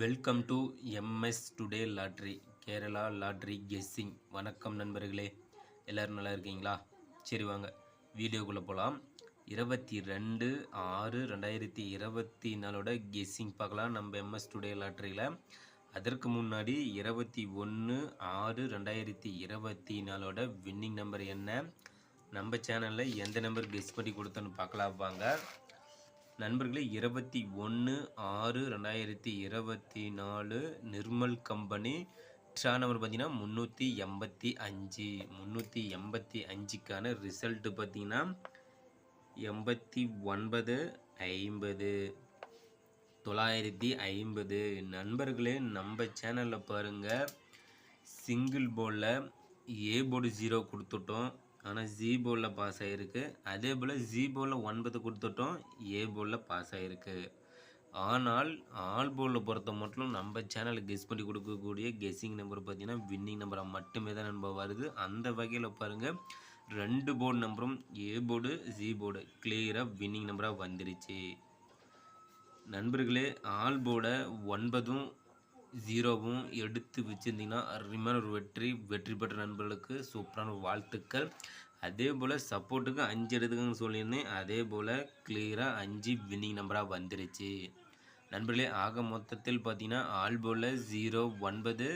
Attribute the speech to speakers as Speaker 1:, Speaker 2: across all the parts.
Speaker 1: Welcome to MS today lottery Kerala lottery guessing. வணக்கம் நண்பர்களே, எல்லோரும் நல்லா இருக்கீங்களா? சரி வாங்க வீடியோக்குள்ளே போகலாம். 22/6/2024 கெஸ்ஸிங் பார்க்கலாம் நம்ம எம்எஸ் டுடே லாட்ரியில். அதற்கு முன்னாடி 21/6/2024 வின்னிங் நம்பர் என்ன, நம்ம சேனலில் எந்த நம்பர் கெஸ் பண்ணி கொடுத்தோன்னு பார்க்கலாம் வாங்க நண்பர்களே. 21/6/2024 நிர்மல் கம்பெனி ட்ரா நம்பர் பார்த்தீங்கன்னா 385. 385க்கான ரிசல்ட்டு பார்த்தீங்கன்னா 8950 950. நண்பர்களே, நம்ம சேனலில் பாருங்கள், சிங்கிள் போர்டில் ஏ போர்டு 0 கொடுத்துட்டோம், ஆனால் ஜி போர்டில் பாஸ் ஆகிருக்கு. அதே போல் ஜி போர்டில் 9 கொடுத்துட்டோம், ஏ போர்டில் பாஸ் ஆகிருக்கு. ஆனால் ஆல் போர்டில் பொறுத்த மட்டும் நம்ம சேனலில் கெஸ் பண்ணி கொடுக்கக்கூடிய கெஸ்ஸிங் நம்பர் பார்த்திங்கன்னா வின்னிங் நம்பராக மட்டுமே தான் நம்ப வருது. அந்த வகையில் பாருங்கள், 2 போர்டு நம்பரும் ஏ போர்டு ஜி போர்டு கிளியராக வின்னிங் நம்பராக வந்துருச்சு. நண்பர்களே, ஆல் போர்டை 9ம் 0வும் எடுத்து வச்சுருந்தீங்கன்னா அருமையான ஒரு வெற்றி பெற்ற நண்பர்களுக்கு சூப்பரான வாழ்த்துக்கள். அதே போல் சப்போர்ட்டுக்கு 5 எடுத்துக்கன்னு சொல்லியிருந்தேன். அதே போல் கிளியராக 5 வின்னிங் நம்பராக வந்துருச்சு நண்பர்களே. ஆக மொத்தத்தில் பார்த்தீங்கன்னா ஆல் போர்டில் 0 9,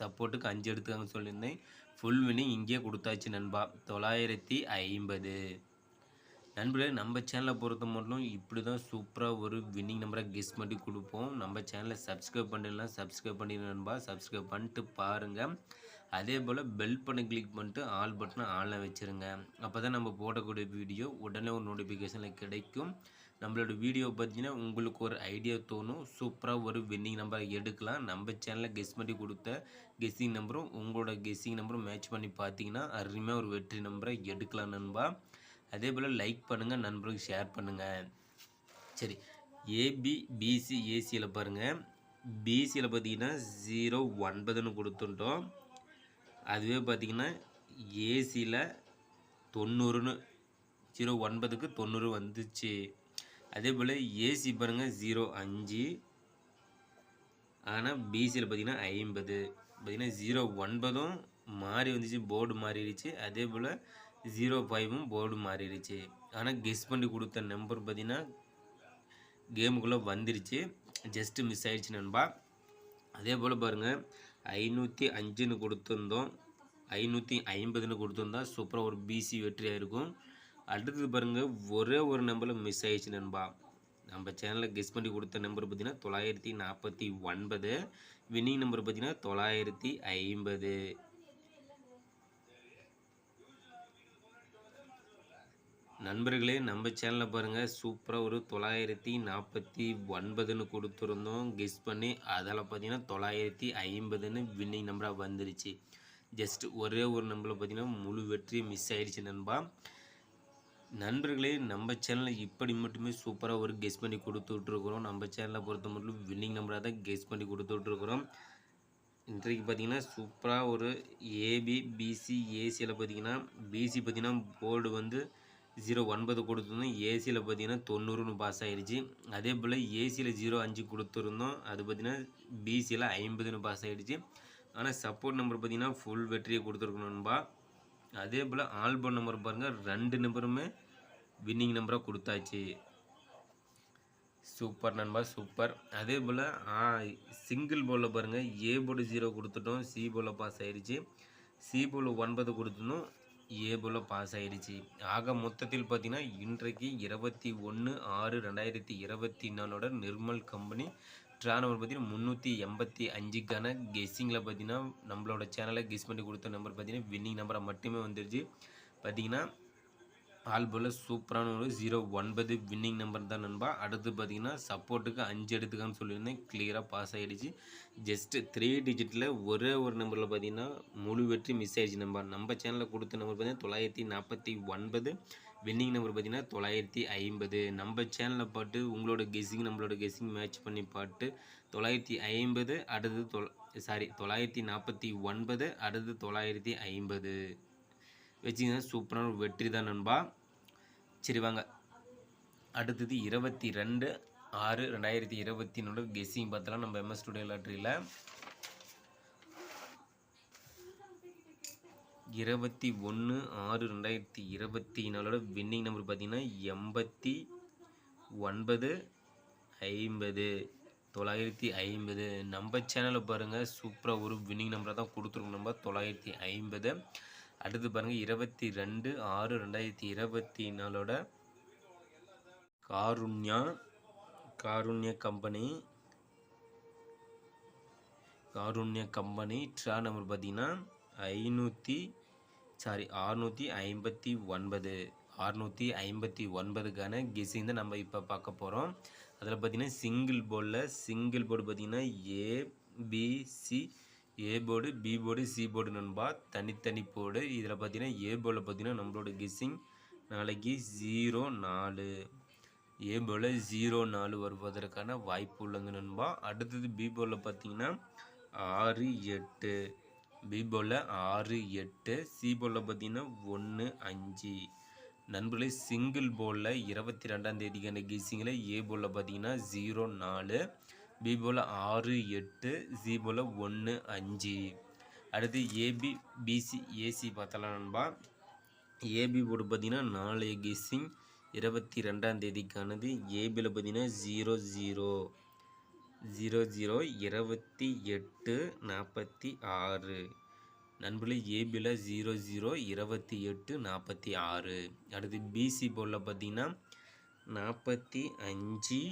Speaker 1: சப்போர்ட்டுக்கு 5 எடுத்துக்கன்னு சொல்லியிருந்தேன். ஃபுல் வின்னிங் இங்கேயே கொடுத்தாச்சு நண்பா, 950. நண்பர்களே, நம்ம சேனலை பொறுத்த மட்டும் இப்படி தான் சூப்பராக ஒரு வின்னிங் நம்பரை கெஸ் பண்ணி கொடுப்போம். நம்ம சேனலை சப்ஸ்கிரைப் பண்ணிடலாம், சப்ஸ்கிரைப் பண்ணிடுங்க நண்பா. சப்ஸ்கிரைப் பண்ணிட்டு பாருங்கள். அதே போல் பெல் பட்டன் கிளிக் பண்ணிட்டு ஆல் பட்டனை ஆனில் வச்சுருங்க. அப்போ தான் நம்ம போடக்கூடிய வீடியோ உடனே ஒரு நோட்டிஃபிகேஷனில் கிடைக்கும். நம்மளோட வீடியோ பார்த்தீங்கன்னா உங்களுக்கு ஒரு ஐடியா தோணும், சூப்பராக ஒரு வின்னிங் நம்பரை எடுக்கலாம். நம்ம சேனலில் கெஸ் பண்ணி கொடுத்த கெஸ்ஸிங் நம்பரும் உங்களோட கெஸ்ஸிங் நம்பரும் மேட்ச் பண்ணி பார்த்தீங்கன்னா அருமையாக ஒரு வெற்றி நம்பரை எடுக்கலாம் நண்பா. அதே போல் லைக் பண்ணுங்கள், நண்பர்களுக்கு ஷேர் பண்ணுங்கள். சரி, ஏபி பிசி ஏசியில் பாருங்கள், பிசியில் பார்த்தீங்கன்னா 0 9ன்னு கொடுத்துட்டோம். அதுவே பார்த்திங்கன்னா ஏசியில் 90ன்னு 0 9க்கு 90 வந்துச்சு. அதே போல் ஏசி பாருங்கள் 0 5, ஆனால் பிசியில் பார்த்திங்கன்னா 50. பார்த்திங்கன்னா 0 9ம் மாறி வந்துச்சு, போர்டு மாறிடுச்சு. அதே போல் 0 5ம் போர்டு மாறிடுச்சு. ஆனால் கெஸ் பண்ணி கொடுத்த நம்பர் பார்த்திங்கன்னா கேமுக்குள்ளே வந்துருச்சு, ஜஸ்ட்டு மிஸ் ஆகிடுச்சு நண்பா. அதே போல் பாருங்கள், 505ன்னு கொடுத்துருந்தோம், 550ன்னு கொடுத்துருந்தா சூப்பராக ஒரு பிசி வெற்றியாக இருக்கும். அடுத்தது பாருங்கள், ஒரே ஒரு நம்பரில் மிஸ் ஆகிடுச்சு நண்பா. நம்ம சேனலில் கெஸ் பண்ணி கொடுத்த நம்பர் பார்த்திங்கன்னா 949. வின்னிங் நம்பர் பார்த்திங்கன்னா 950. நண்பர்களே, நம்ம சேனலில் பாருங்கள், சூப்பராக ஒரு 949ன்னு கொடுத்துருந்தோம் கெஸ் பண்ணி. அதில் பார்த்தீங்கன்னா 950ன்னு வின்னிங் நம்பராக வந்துருச்சு. ஜஸ்ட் ஒரே ஒரு நம்பரில் பார்த்தீங்கன்னா முழு வெற்றி மிஸ் ஆகிடுச்சு நண்பா. நண்பர்களே, நம்ம சேனலில் இப்படி மட்டுமே சூப்பராக ஒரு கெஸ் பண்ணி கொடுத்துட்ருக்குறோம். நம்ம சேனலை பொறுத்த மட்டும் வின்னிங் நம்பராக தான் கெஸ் பண்ணி கொடுத்துட்ருக்குறோம். இன்றைக்கு பார்த்திங்கன்னா சூப்பராக ஒரு ஏபி பிசி ஏசியில் பார்த்திங்கன்னா பிசி பார்த்திங்கன்னா போர்டு வந்து 0 9 கொடுத்துருந்தோம், ஏசியில் பார்த்தீங்கன்னா 90ன்னு பாஸ் ஆகிடுச்சு. அதே போல் ஏசியில் 0 5 கொடுத்துருந்தோம், அது பார்த்திங்கன்னா பிசியில் 50ன்னு பாஸ் ஆகிடுச்சு. ஆனால் சப்போர்ட் நம்பர் பார்த்திங்கன்னா ஃபுல் வெற்றியை கொடுத்துருக்கணும்பா. அதே போல் ஆல்போர்ட் நம்பர் பாருங்கள், 2 நம்பருமே வின்னிங் நம்பராக கொடுத்தாச்சு. சூப்பர் நண்பா, சூப்பர். அதே போல் சிங்கிள் போர்டில் பாருங்கள், ஏ போர்டு 0 கொடுத்துட்டோம், சி போர்டில் பாஸ் ஆகிடுச்சு. சி போர்டில் 9 கொடுத்துருந்தோம், ஏ போல் பாஸ் ஆகிடுச்சு. ஆக மொத்தத்தில் பார்த்திங்கன்னா இன்றைக்கு 21/6/2024 நிர்மல் கம்பெனி ட்ரா நம்பர் பார்த்திங்கன்னா 385க்கான கெஸ்ஸிங்கில் பார்த்திங்கன்னா நம்மளோட சேனலை கெஸ் பண்ணி கொடுத்த நம்பர் பார்த்திங்கன்னா வின்னிங் நம்பராக மட்டுமே வந்துடுச்சு. பார்த்திங்கன்னா ஆல் போல் சூப்பரான ஒரு 0 9 வின்னிங் நம்பர் தான் நண்பா. அடுத்து பார்த்திங்கன்னா சப்போர்ட்டுக்கு 5 எடுத்துக்கான்னு சொல்லியிருந்தேன், கிளியராக பாஸ் ஆகிடுச்சு. ஜஸ்ட்டு 3 டிஜிட்டில் ஒரே ஒரு நம்பரில் பார்த்திங்கன்னா முழு வெற்றி மிஸ் ஆகிடுச்சு நண்பா. நம்ம சேனலில் கொடுத்த நம்பர் பார்த்திங்கன்னா 949, வின்னிங் நம்பர் பார்த்திங்கன்னா 950. நம்ம சேனலில் பாட்டு உங்களோட கெஸ்ஸிங் நம்மளோட கெஸ்ஸிங் மேட்ச் பண்ணி பாட்டு 950, அடுத்து 949, அடுத்து 950 வச்சிங்கன்னா சூப்பரான ஒரு வெற்றி தான் நண்பா. சரி வாங்க, அடுத்தது 22 6/2024 கெஸ்ஸிங் பார்த்தலாம் நம்ம MS டுடே லாட்ரியில் 21/6/2024 வின்னிங் நம்பர் பார்த்தீங்கன்னா 8950 950. நம்ம சேனலில் பாருங்கள் சூப்பராக ஒரு வின்னிங் நம்பரை தான் கொடுத்துருக்கோம். நம்ம 950. அடுத்து பாருங்கள் 22/6/2024 காருண்யா கம்பெனி ட்ரா நம்பர் பார்த்தீங்கன்னா 659க்கான கெஸ்ஸிங் தான் நம்ம இப்போ பார்க்க போகிறோம். அதில் பார்த்தீங்கன்னா சிங்கிள் போர்டு பார்த்தீங்கன்னா ABC A board B board C board நண்பா தனித்தனி போர்டு. இதில் பார்த்தீங்கன்னா ஏ போர்டில் பார்த்தீங்கன்னா நம்மளோட கெஸ்ஸிங் நாளைக்கு 04 ஏ போர்டில் 04 வருவதற்கான வாய்ப்பு உள்ளங்க நண்பா. அடுத்தது பி போர்டில் பார்த்தீங்கன்னா 68 பி போர்டில் 68 சி போர்டில் பார்த்தீங்கன்னா 15 நண்பர்களே. சிங்கிள் போர்டில் 22ஆம் தேதிக்கான கெஸ்ஸிங்கில் ஏ போர்டில் பார்த்தீங்கன்னா 04 பி போர்டில் 68 சி போர்டில் 15. அடுத்து ஏபி பிசி ஏசி பார்த்தலாம் நண்பா. ஏபி போர்டு பார்த்தீங்கன்னா நாளைய கெஸ்ஸிங் 22ஆம் தேதிக்கானது. ஏபியில் பார்த்தீங்கன்னா 00 2846 நண்பர்களே. ஏபியில் 00 2846. அடுத்து பிசி போர்டில் பார்த்தீங்கன்னா 45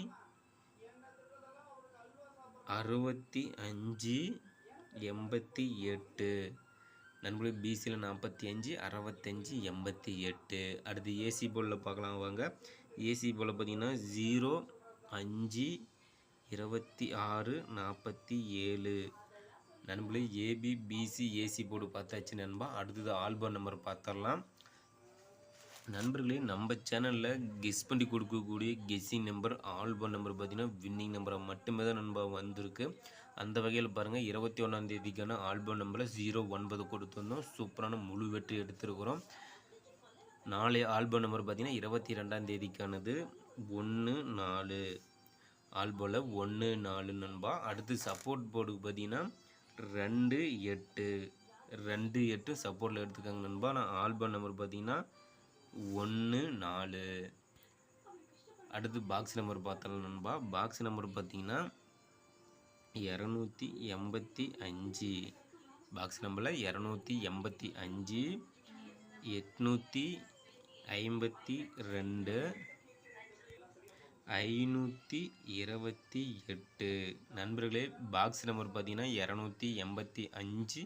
Speaker 1: 65 88 நண்பர்களே. பிசியில் 45 65 88. அடுத்து ஏசி போர்டில் பார்க்கலாம் வாங்க. ஏசி போர்டில் பார்த்தீங்கன்னா 05 26 47 நண்பர்களே. ஏபி பிசி ஏசி போர்டு பார்த்தாச்சு நண்பா. அடுத்தது ஆல்பம் நம்பர் பார்த்துடலாம் நண்பர்களே. நம்ம சேனலில் கெஸ் பண்ணி கொடுக்கக்கூடிய கெஸ்ஸிங் நம்பர் ஆல்பம் நம்பர் பார்த்தீங்கன்னா வின்னிங் நம்பரை மட்டுமே தான் நண்பா வந்திருக்கு. அந்த வகையில் பாருங்கள் 21ஆம் தேதிக்கான ஆல்பம் நம்பரில் 09 கொடுத்துருந்தோம். சூப்பரான முழு வெற்றி எடுத்துருக்குறோம். நாளைய ஆல்பம் நம்பர் பார்த்தீங்கன்னா 22ஆம் தேதிக்கானது 14 ஆல்போல 14 நண்பா. அடுத்து சப்போர்ட் போர்டுக்கு பார்த்தீங்கன்னா 28 சப்போர்ட்டில் எடுத்துக்காங்க நண்பா. நான் ஆல்பம் நம்பர் பார்த்தீங்கன்னா 14. அடுத்து பாக்ஸ் நம்பர் பார்த்தலாம் நண்பா. பாக்ஸ் நம்பர் பார்த்தீங்கன்னா 285 பாக்ஸ் நம்பரில் 285 852 528 நண்பர்களே. பாக்ஸ் நம்பர் பார்த்தீங்கன்னா 285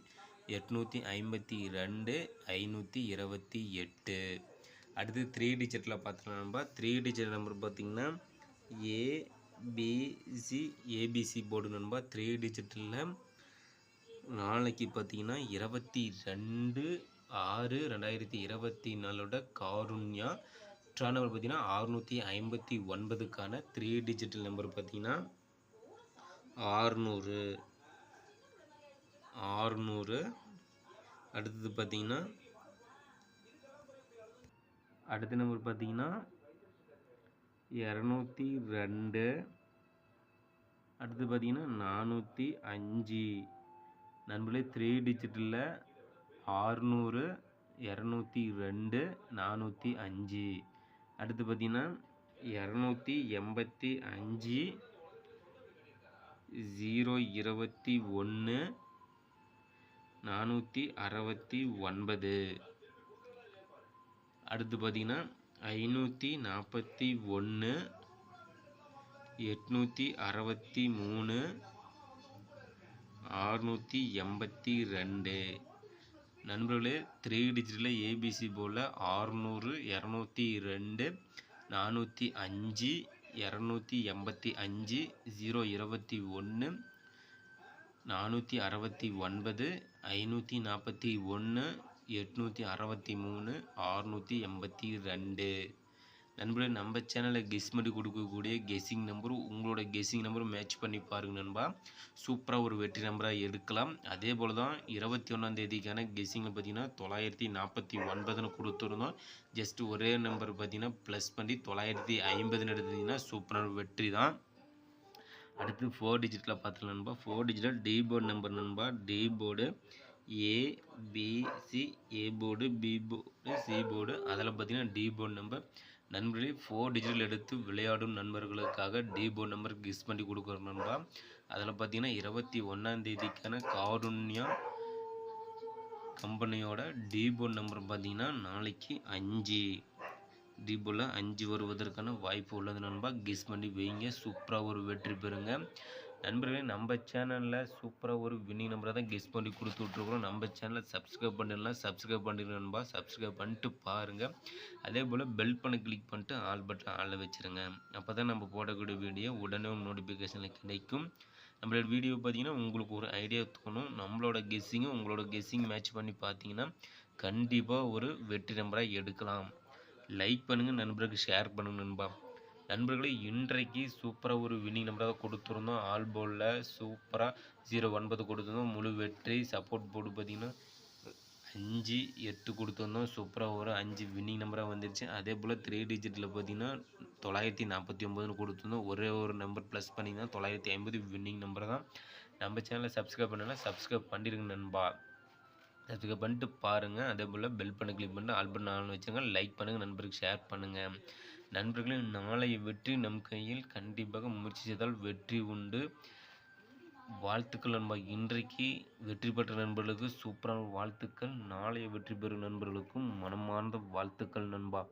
Speaker 1: 852 528. அடுத்து 3 டிஜிட்டில் பார்த்துக்கலாம் நண்பா. 3 டிஜிட் நம்பர் பார்த்தீங்கன்னா ஏபிசி போர்டு நண்பா. 3 டிஜிட்டில் நாளைக்கு பார்த்தீங்கன்னா 22/6/2024 காருண்யா ட்ரா நம்பர் பார்த்தீங்கன்னா 659க்கான 3 டிஜிட்டல் நம்பர் பார்த்தீங்கன்னா 600. அடுத்தது பார்த்தீங்கன்னா அடுத்த நம்பர் பார்த்தீங்கன்னா 202. அடுத்து பார்த்தீங்கன்னா 405 நண்பர்களே. 3 டிஜிட்டில் 600 202 405. அடுத்து பார்த்தீங்கன்னா 285 021 469. அடுத்து பார்த்தீங்கன்னா 541 863 682 நண்பர்களே. 3 டிஜிட்டில் ஏபிசி போல் 600 202 405 285 021 469 541 863 682 நண்பர்களே நம்ம சேனலில் கெஸ் பண்ணி கொடுக்கக்கூடிய கெஸ்ஸிங் நம்பர் உங்களோட கெஸ்ஸிங் நம்பர் மேட்ச் பண்ணி பாருங்க நண்பா. சூப்பராக ஒரு வெற்றி நம்பராக எடுக்கலாம். அதே போல் தான் 21ஆம் தேதிக்கான கெஸ்ஸிங்கில் பார்த்தீங்கன்னா 949ன்னு கொடுத்துருந்தோம். ஜஸ்ட் ஒரே நம்பர் பார்த்தீங்கன்னா ப்ளஸ் பண்ணி 950ன்னு எடுத்தீங்கன்னா சூப்பரான வெற்றி தான். அடுத்து 4 டிஜிட்டில் பார்த்துக்கலாம் நண்பா. 4 டிஜிட்டில் டி போர்டு நம்பர் நண்பா. D board ABC, A board, B board, C board, அதில் பார்த்தீங்கன்னா டி போர்டு நம்பர். நண்பர்களே 4 டிஜிட்டல் எடுத்து விளையாடும் நண்பர்களுக்காக டி போர்டு நம்பர் கெஸ் பண்ணி கொடுக்குறோம் நண்பா. அதில் பார்த்தீங்கன்னா 21ஆம் தேதிக்கான காருண்யா கம்பெனியோட டி போர்டு நம்பர் பார்த்தீங்கன்னா நாளைக்கு 5 டி போர்டில் 5 வருவதற்கான வாய்ப்பு உள்ளது நண்பா. கெஸ் பண்ணி வைங்க, சூப்பராக ஒரு வெற்றி பெறுங்க நண்பர்களே. நம்ம சேனலில் சூப்பராக ஒரு வின்னிங் நம்பரை தான் கெஸ் பண்ணி கொடுத்து விட்ருக்குறோம். நம்ம சேனலை சப்ஸ்கிரைப் பண்ணிடலாம், சப்ஸ்கிரைப் பண்ணிடுங்க நண்பா. சப்ஸ்கிரைப் பண்ணிட்டு பாருங்கள். அதே போல் பெல் பண்ண கிளிக் பண்ணிட்டு ஆல் பட்டன் ஆளில் வச்சுருங்க. அப்போ தான் நம்ம போடக்கூடிய வீடியோ உடனே நோட்டிஃபிகேஷனில் கிடைக்கும். நம்மளோட வீடியோ பார்த்தீங்கன்னா உங்களுக்கு ஒரு ஐடியா தோணும். நம்மளோட கெஸ்ஸிங்கும் உங்களோட கெஸ்ஸிங் மேட்ச் பண்ணி பார்த்தீங்கன்னா கண்டிப்பாக ஒரு வெற்றி நம்பராக எடுக்கலாம். லைக் பண்ணுங்கள், நண்பர்களுக்கு ஷேர் பண்ணுங்கள் நண்பா. நண்பர்களே இன்றைக்கு சூப்பராக ஒரு வின்னிங் நம்பராக கொடுத்துருந்தோம். ஆல் போலில் சூப்பராக 0-9 கொடுத்துருந்தோம். முழு வெற்றி. சப்போர்ட் போர்டு பார்த்திங்கன்னா 5-8 கொடுத்துருந்தோம். சூப்பராக ஒரு 5 வின்னிங் நம்பராக வந்துருச்சு. அதே போல் 3 டிஜிட்டில் பார்த்திங்கன்னா 949ன்னு கொடுத்துருந்தோம். ஒரே ஒரு நம்பர் ப்ளஸ் பண்ணிங்கன்னா 950 வின்னிங் நம்பர் தான். நம்ம சேனலை சப்ஸ்கிரைப் பண்ணலாம், சப்ஸ்கிரைப் பண்ணிடுங்க நண்பா. சப்ஸ்கிரைப் பண்ணிட்டு பாருங்கள். அதே போல் பெல் பண்ண கிளிக் பண்ணிட்டு ஆல் பட்டன் ஆன் வச்சுங்க. லைக் பண்ணுங்கள், நண்பருக்கு ஷேர் பண்ணுங்கள். நண்பர்களே நாளைய வெற்றி நம் கையில். கண்டிப்பாக முயற்சி செய்தால் வெற்றி உண்டு. வாழ்த்துக்கள் நண்பா. இன்றைக்கு வெற்றி பெற்ற நண்பர்களுக்கு சூப்பரான வாழ்த்துக்கள். நாளைய வெற்றி பெறும் நண்பர்களுக்கும் மனமார்ந்த வாழ்த்துக்கள் நண்பா.